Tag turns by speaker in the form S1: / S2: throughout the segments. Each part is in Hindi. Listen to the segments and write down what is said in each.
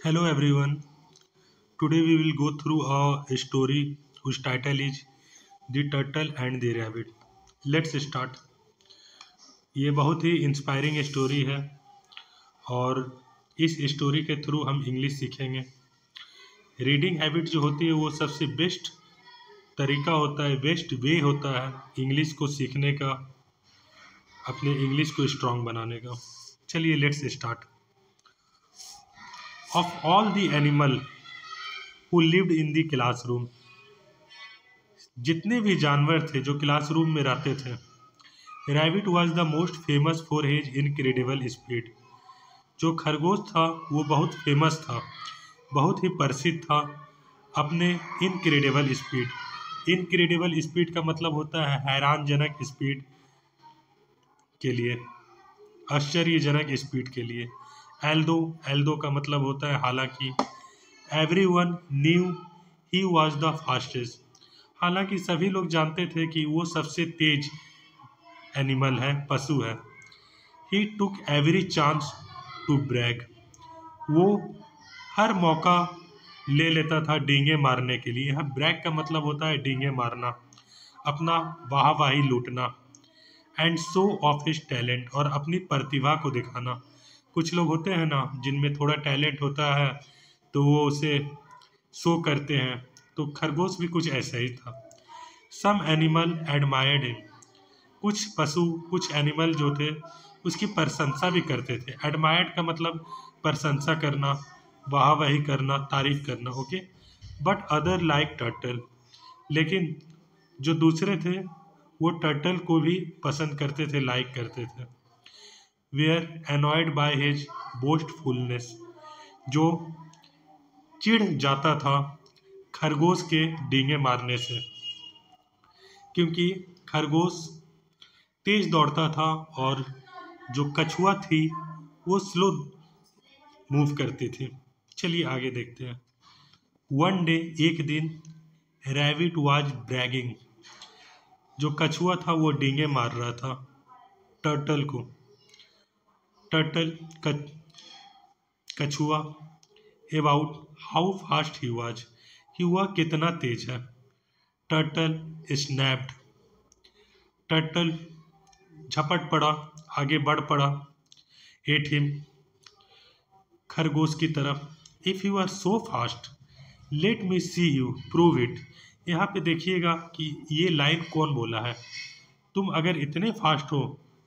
S1: Hello everyone. Today we will go through a story whose title is The Turtle and the Rabbit. Let's start. ये बहुत ही इंस्पायरिंग स्टोरी है और इस स्टोरी के थ्रू हम इंग्लिश सीखेंगे। रीडिंग हैबिट जो होती है वो सबसे बेस्ट तरीका होता है, बेस्ट वे होता है इंग्लिश को सीखने का, अपने इंग्लिश को स्ट्रांग बनाने का। चलिए let's start. Of all the animal who lived in the classroom, जितने भी जानवर थे जो क्लासरूम में रहते थे, rabbit was the most famous for his incredible speed. जो खरगोश था वो बहुत फेमस था, बहुत ही प्रसिद्ध था अपने इनक्रेडिबल स्पीड। इनक्रेडिबल स्पीड का मतलब होता है हैरानजनक स्पीड के लिए, आश्चर्यजनक स्पीड के लिए। एल्दो, एल्दो का मतलब होता है हालांकि। Everyone new he was the fastest, हालांकि सभी लोग जानते थे कि वो सबसे तेज एनिमल है, पशु है। He took every chance to brag, वो हर मौका ले लेता था डींगे मारने के लिए। यहाँ ब्रैग का मतलब होता है डींगे मारना, अपना वाहवाही लूटना। And show off his talent, और अपनी प्रतिभा को दिखाना। कुछ लोग होते हैं ना जिनमें थोड़ा टैलेंट होता है तो वो उसे शो करते हैं, तो खरगोश भी कुछ ऐसा ही था। सम एनिमल एडमायर्ड हिम, कुछ पशु, कुछ एनिमल जो थे उसकी प्रशंसा भी करते थे। एडमायर्ड का मतलब प्रशंसा करना, वाहवाही करना, तारीफ करना। Okay, but other like turtle, लेकिन जो दूसरे थे वो टर्टल को भी पसंद करते थे, लाइक करते थे। वेयर एनॉयड बाय हिज बोस्टफुलनेस, जो चिढ़ जाता था खरगोश के डींगे मारने से, क्योंकि खरगोश तेज दौड़ता था और जो कछुआ थी वो स्लो मूव करती थी। चलिए आगे देखते हैं। वन डे, एक दिन, रैबिट वाज ब्रैगिंग, जो कछुआ था वो डींगे मार रहा था टर्टल को। टर्टल कछुआ about how fast he was, कि वह कितना तेज है। टर्टल स्नैप्ड, टर्टल झपट पड़ा, आगे बढ़ पड़ा। एट हिम, खरगोश की तरफ। If you are so fast let me see you prove it. यहाँ पे देखिएगा कि ये लाइन कौन बोला है। तुम अगर इतने फास्ट हो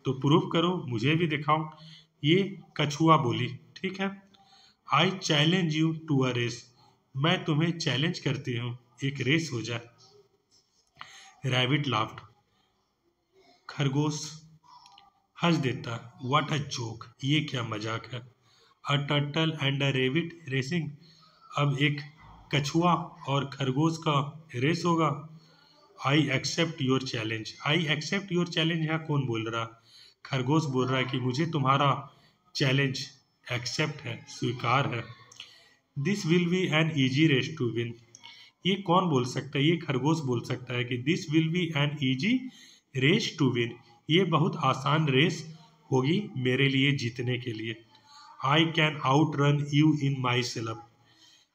S1: तो प्रूव करो, मुझे भी दिखाओ। ये कछुआ बोली, ठीक है। I challenge you to a race, मैं तुम्हें चैलेंज करती हूँ, एक रेस हो जाए। रैबिट लाफ्ड, खरगोश हंस देता। व्हाट अ जोक, ये क्या मजाक है। A turtle and a rabbit racing, अब एक कछुआ और खरगोश का रेस होगा। I accept your challenge, I accept your challenge यहाँ कौन बोल रहा? खरगोश बोल रहा है कि मुझे तुम्हारा चैलेंज एक्सेप्ट है, स्वीकार है। This will be an easy race to win, ये कौन बोल सकता है? ये खरगोश बोल सकता है कि this will be an easy race to win, ये बहुत आसान रेस होगी मेरे लिए जीतने के लिए। I can out run you in my sleep,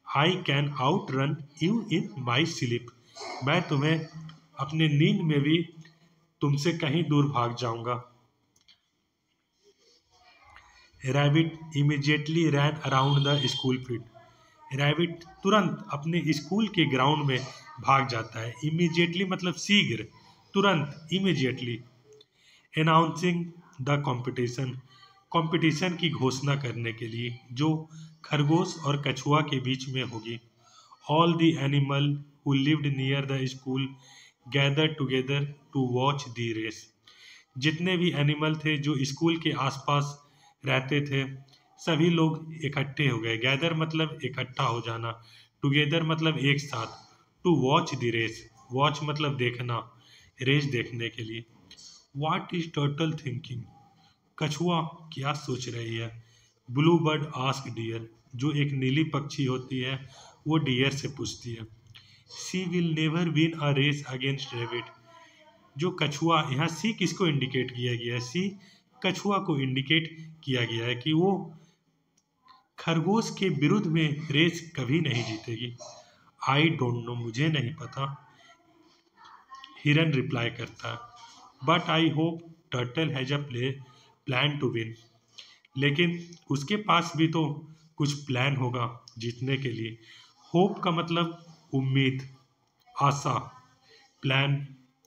S1: I can out run you in my sleep, मैं तुम्हें अपने नींद में भी तुमसे कहीं दूर भाग जाऊंगा। Rabbit immediately ran around the school field, rabbit तुरंत अपने स्कूल के ग्राउंड में भाग जाता है। इमीडिएटली मतलब शीघ्र, तुरंत, immediately. Announcing the competition, competition की घोषणा करने के लिए जो खरगोश और कछुआ के बीच में होगी। All the animal who lived near the school gather together to watch the race, जितने भी एनिमल थे जो स्कूल के आसपास रहते थे सभी लोग इकट्ठे हो गए। गैदर मतलब इकट्ठा हो जाना, टुगेदर मतलब एक साथ। To watch the race, watch मतलब देखना, रेस देखने के लिए। व्हाट इज टर्टल थिंकिंग, कछुआ क्या सोच रही है। ब्लू बर्ड आस्क डियर, जो एक नीली पक्षी होती है वो डियर से पूछती है। She will never win a race against rabbit, जो कछुआ, यहाँ सी किसको इंडिकेट किया गया है? सी कछुआ को इंडिकेट किया गया है कि वो खरगोश के विरुद्ध में रेस कभी नहीं जीतेगी। आई डोंट नो, मुझे नहीं पता, हिरन रिप्लाई करता है। But I hope turtle has a plan to win. लेकिन उसके पास भी तो कुछ प्लान होगा जीतने के लिए। होप का मतलब उम्मीद, आशा, प्लान,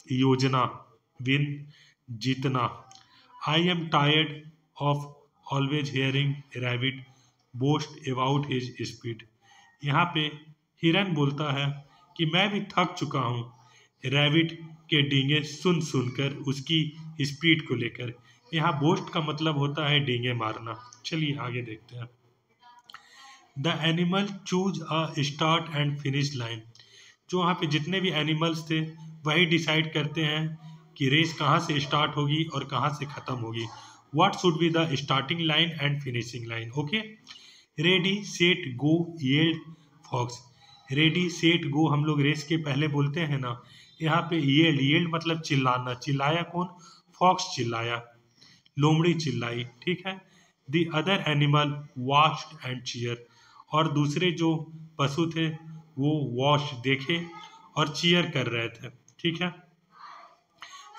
S1: योजना, विन, जीतना। I am tired of always hearing rabbit boast about his speed. यहाँ पे हिरन बोलता है कि मैं भी थक चुका हूँ रैबिट के डींगे सुन सुनकर उसकी स्पीड को लेकर। यहाँ बोस्ट का मतलब होता है डींगे मारना। चलिए आगे देखते हैं। The animal choose a start and finish line. जो वहाँ पे जितने भी एनिमल्स थे वही डिसाइड करते हैं कि रेस कहाँ से स्टार्ट होगी और कहाँ से ख़त्म होगी। What should be the starting line and finishing line. Okay, ready set go yelled fox. Ready set go हम लोग रेस के पहले बोलते हैं ना। यहाँ पे येल्ड, येल्ड मतलब चिल्लाना। चिल्लाया कौन? फॉक्स चिल्लाया, लोमड़ी चिल्लाई, ठीक है। The other animal watched and cheer. और दूसरे जो पशु थे वो वॉच देखे और चीयर कर रहे थे, ठीक है।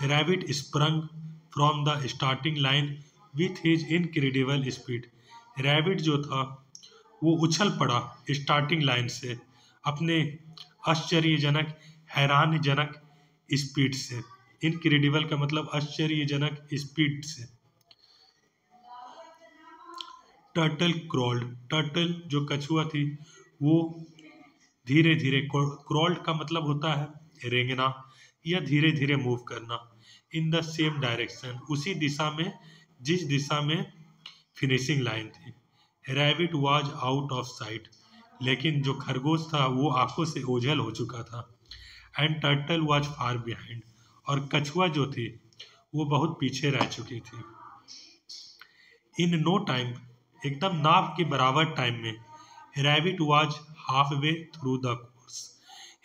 S1: Rabbit sprung from the starting line with his incredible speed. Rabbit जो था वो उछल पड़ा स्टार्टिंग लाइन से अपने आश्चर्यजनक, हैरानजनक स्पीड से। इनक्रेडिबल का मतलब आश्चर्यजनक स्पीड से। Turtle crawled. टर्टल जो कछुआ थी वो धीरे धीरे, क्रॉल्ड का मतलब होता है रेंगना या धीरे धीरे मूव करना। इन द सेम डायरेक्शन, उसी दिशा में जिस दिशा में फिनिशिंग लाइन थी। Rabbit was out of site. लेकिन जो खरगोश था वो आंखों से ओझल हो चुका था। And turtle was far behind. और कछुआ जो थी वो बहुत पीछे रह चुकी थी। इन नो टाइम, एकदम नाव के बराबर टाइम में, rabbit was half way through the course.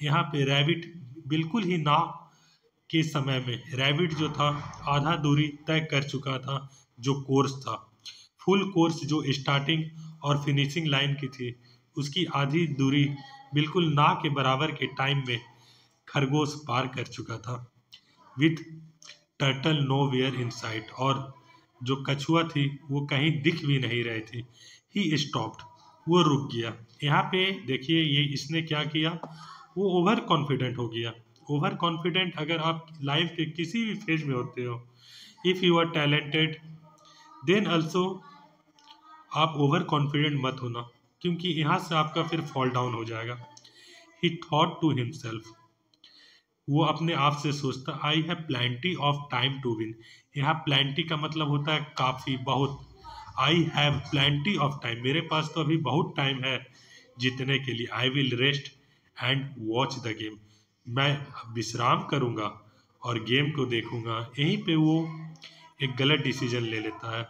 S1: यहाँ पे रैबिट बिल्कुल ही नाव के समय में, रैबिट जो था आधा दूरी तय कर चुका था। जो कोर्स था, फुल कोर्स जो स्टार्टिंग और फिनिशिंग लाइन की थी उसकी आधी दूरी बिल्कुल ना के बराबर के टाइम में खरगोश पार कर चुका था। With turtle nowhere in sight. और जो कछुआ थी वो कहीं दिख भी नहीं रही थी। ही स्टॉप्ड, वो रुक गया। यहाँ पे देखिए ये इसने क्या किया, वो ओवर कॉन्फिडेंट हो गया। ओवर कॉन्फिडेंट, अगर आप लाइफ के किसी भी फेज में होते हो, if you are talented then also आप ओवर कॉन्फिडेंट मत होना, क्योंकि यहाँ से आपका फिर फॉल डाउन हो जाएगा। ही थॉट टू हिमसेल्फ, वो अपने आप से सोचता, I have plenty of time to win. यहाँ प्लेंटी का मतलब होता है काफ़ी, बहुत। I have plenty of time, मेरे पास तो अभी बहुत टाइम है जीतने के लिए। I will rest and watch the game, मैं विश्राम करूँगा और गेम को देखूँगा। यहीं पे वो एक गलत डिसीजन ले लेता है।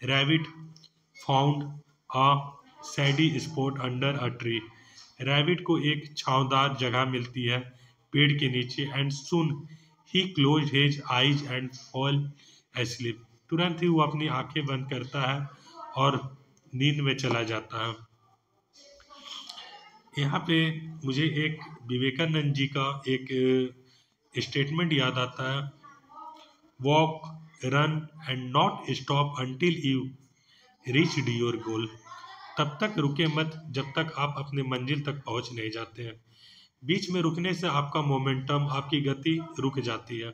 S1: Rabbit found a सैडी spot under a tree. Rabbit को एक छांवदार जगह मिलती है पेड़ के नीचे। And soon he close his eyes and fall asleep. तुरंत ही वो अपनी आंखें बंद करता है और नींद में चला जाता है। यहाँ पे मुझे एक विवेकानंद जी का एक स्टेटमेंट याद आता है, walk, run and not stop until you reached your goal. तब तक रुके मत जब तक आप अपने मंजिल तक पहुँच नहीं जाते हैं। बीच में रुकने से आपका मोमेंटम, आपकी गति रुक जाती है।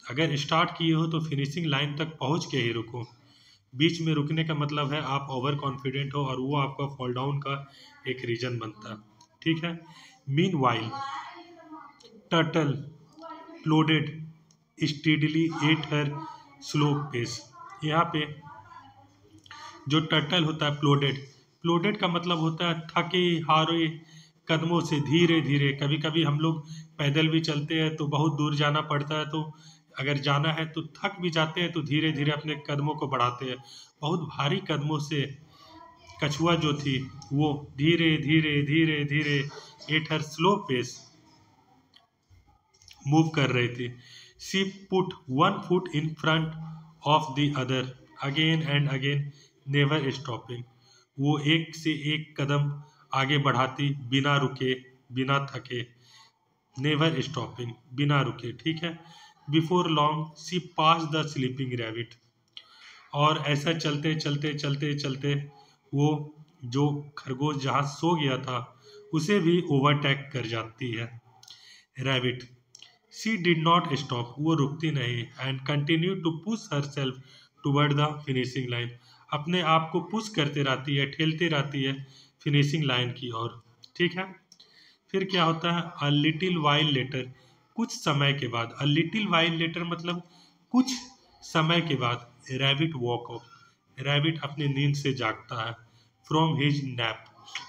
S1: अगर स्टार्ट किए हो तो फिनिशिंग लाइन तक पहुंच के ही रुको। बीच में रुकने का मतलब है आप ओवर कॉन्फिडेंट हो और वो आपका फॉल डाउन का एक रीजन बनता है, ठीक है। Meanwhile turtle plodded steadily at her slow pace. यहाँ पे जो टर्टल होता है प्लोडेड, प्लोडेड का मतलब होता है थके हारे कदमों से धीरे धीरे। कभी कभी हम लोग पैदल भी चलते हैं तो बहुत दूर जाना पड़ता है, तो अगर जाना है तो थक भी जाते हैं तो धीरे धीरे अपने कदमों को बढ़ाते हैं। बहुत भारी कदमों से कछुआ जो थी वो धीरे धीरे धीरे धीरे at her slow pace move कर रही थी। She put one foot in front of the other again and again, never stopping. वो एक से एक कदम आगे बढ़ाती, बिना रुके, बिना थके, नेवर स्टॉपिंग, बिना रुके, ठीक है। Before long she pass the sleeping rabbit, और ऐसा चलते चलते चलते चलते वो जो खरगोश जहाँ सो गया था उसे भी ओवरटेक कर जाती है। Rabbit, she did not stop, वो रुकती नहीं, and continue to push herself toward the finishing line, अपने आप को पुश करते रहती है, ठेलती रहती है फिनिशिंग लाइन की ओर, ठीक है। फिर क्या होता है, अ लिटिल वाइल लेटर, कुछ समय के बाद, अ लिटिल वाइल लेटर मतलब कुछ समय के बाद, रैबिट वॉक अप, रैबिट अपनी नींद से जागता है, फ्रॉम हिज नैप,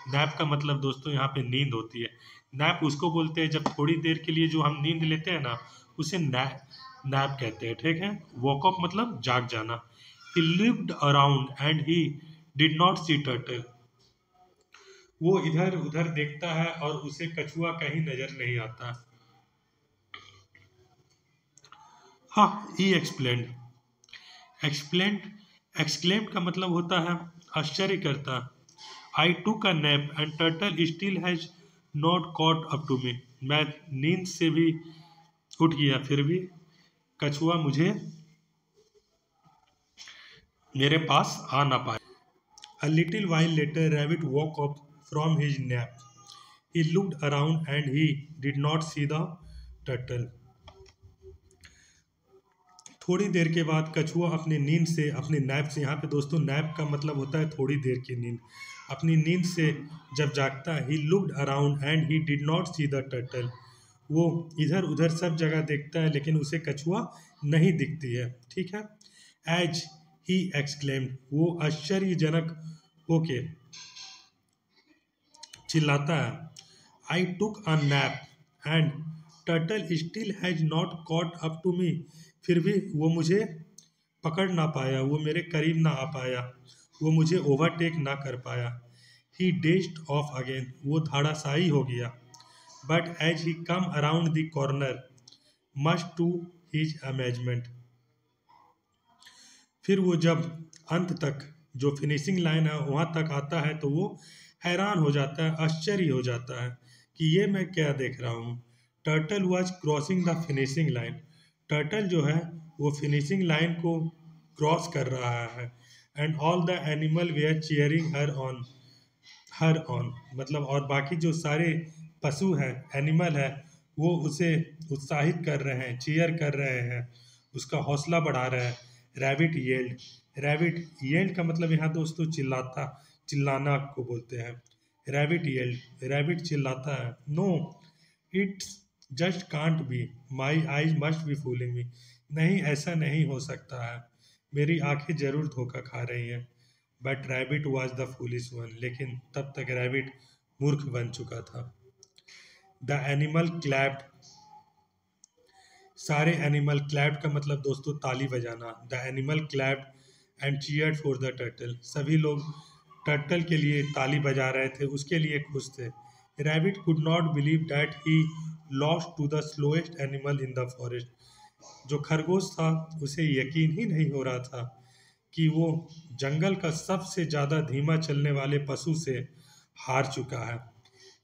S1: नैप का मतलब दोस्तों यहाँ पे नींद होती है। नैप उसको बोलते हैं जब थोड़ी देर के लिए जो हम नींद लेते हैं ना, उसे नैप कहते हैं, ठीक है। वॉक अप मतलब जाग जाना। ही lived around and he did not sea turtle, वो इधर उधर देखता है और उसे कछुआ कहीं नजर नहीं आता। हाँ, ही एक्सप्लेन्ड, एक्सप्लेन्ड, एक्सक्लेम्ड का मतलब होता है आश्चर्य करता। I took a nap and turtle still has not caught up to me, मैं नींद से भी उठ गया फिर भी कछुआ मुझे मेरे पास आ ना पाया। A little while later rabbit woke up from his nap, he looked around and he did not see the turtle, थोड़ी देर के बाद कछुआ अपनी नींद से, अपनी नैप से, यहाँ पे दोस्तों नैप का मतलब होता है थोड़ी देर की नींद, अपनी नींद से जब जागता है, he looked around and he did not see the turtle, वो इधर उधर सब जगह देखता है लेकिन उसे कछुआ नहीं दिखती है, ठीक है। एज ही एक्सक्लेम्ड, वो आश्चर्यजनक होके चिल्लाता है, I took a nap and turtle still has not caught up to me, फिर भी वो मुझे पकड़ ना पाया, वो मेरे करीब ना आ पाया, वो मुझे ओवरटेक ना कर पाया। ही डेज्ड ऑफ अगेन, वो धाड़ाशायी हो गया। But as he come around the corner much to his amazement, फिर वो जब अंत तक जो फिनिशिंग लाइन है वहाँ तक आता है तो वो हैरान हो जाता है, आश्चर्य हो जाता है कि ये मैं क्या देख रहा हूँ। Turtle was crossing the finishing line, turtle जो है वो फिनिशिंग लाइन को क्रॉस कर रहा है, and all the animal were cheering her on, मतलब और बाकी जो सारे पशु हैं, एनिमल है, वो उसे उत्साहित कर रहे हैं, चीयर कर रहे हैं, उसका हौसला बढ़ा रहे हैं। रैबिट येल्ड, रैबिट येल्ड का मतलब यहाँ दोस्तों चिल्लाता, चिल्लाना को बोलते हैं। रैबिट येल्ड, रैबिट चिल्लाता है, no it's just can't be, my eyes must be fooling me, नहीं ऐसा नहीं हो सकता है, मेरी आंखें जरूर धोखा खा रही हैं। But rabbit was the foolish one, लेकिन तब तक रैबिट मूर्ख बन चुका था। द एनिमल क्लैप्ड, सारे एनिमल, क्लैप्ड का मतलब दोस्तों ताली बजाना, the animal clapped and cheered for the turtle, सभी लोग टर्टल के लिए ताली बजा रहे थे, उसके लिए खुश थे। Rabbit could not believe that he lost to the slowest animal in the forest, जो खरगोश था उसे यकीन ही नहीं हो रहा था कि वो जंगल का सबसे ज़्यादा धीमा चलने वाले पशु से हार चुका है।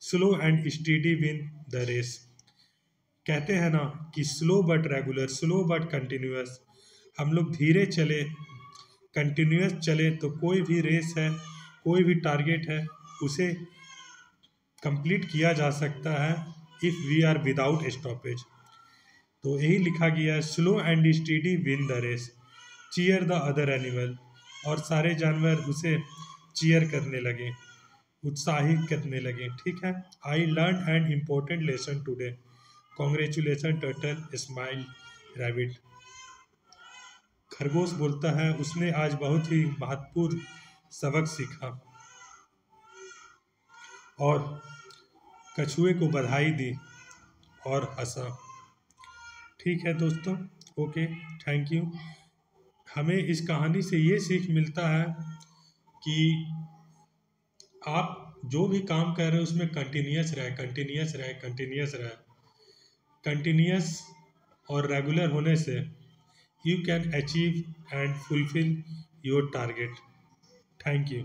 S1: Slow and steady win the race, कहते हैं ना कि slow but regular, slow but continuous, हम लोग धीरे चले, कंटिन्यूअस चले तो कोई भी रेस है, कोई भी टारगेट है, उसे कंप्लीट किया जा सकता है if we are without stoppage. तो यही लिखा गया है, slow and steady win the race, cheer the other animal, और सारे जानवर उसे चीयर करने लगे, उत्साहित करने लगे, ठीक है। I learn an important lesson today, congratulation turtle, smile rabbit, खरगोश बोलता है उसने आज बहुत ही महत्वपूर्ण सबक सीखा और कछुए को बधाई दी और हंसा। ठीक है दोस्तों, ओके, थैंक यू। हमें इस कहानी से ये सीख मिलता है कि आप जो भी काम कर रहे हो उसमें कंटिन्यूअस रहे, कंटिन्यूअस रहे, कंटिन्यूअस रहे, कंटिन्यूअस और रेगुलर होने से you can achieve and fulfil your target. Thank you.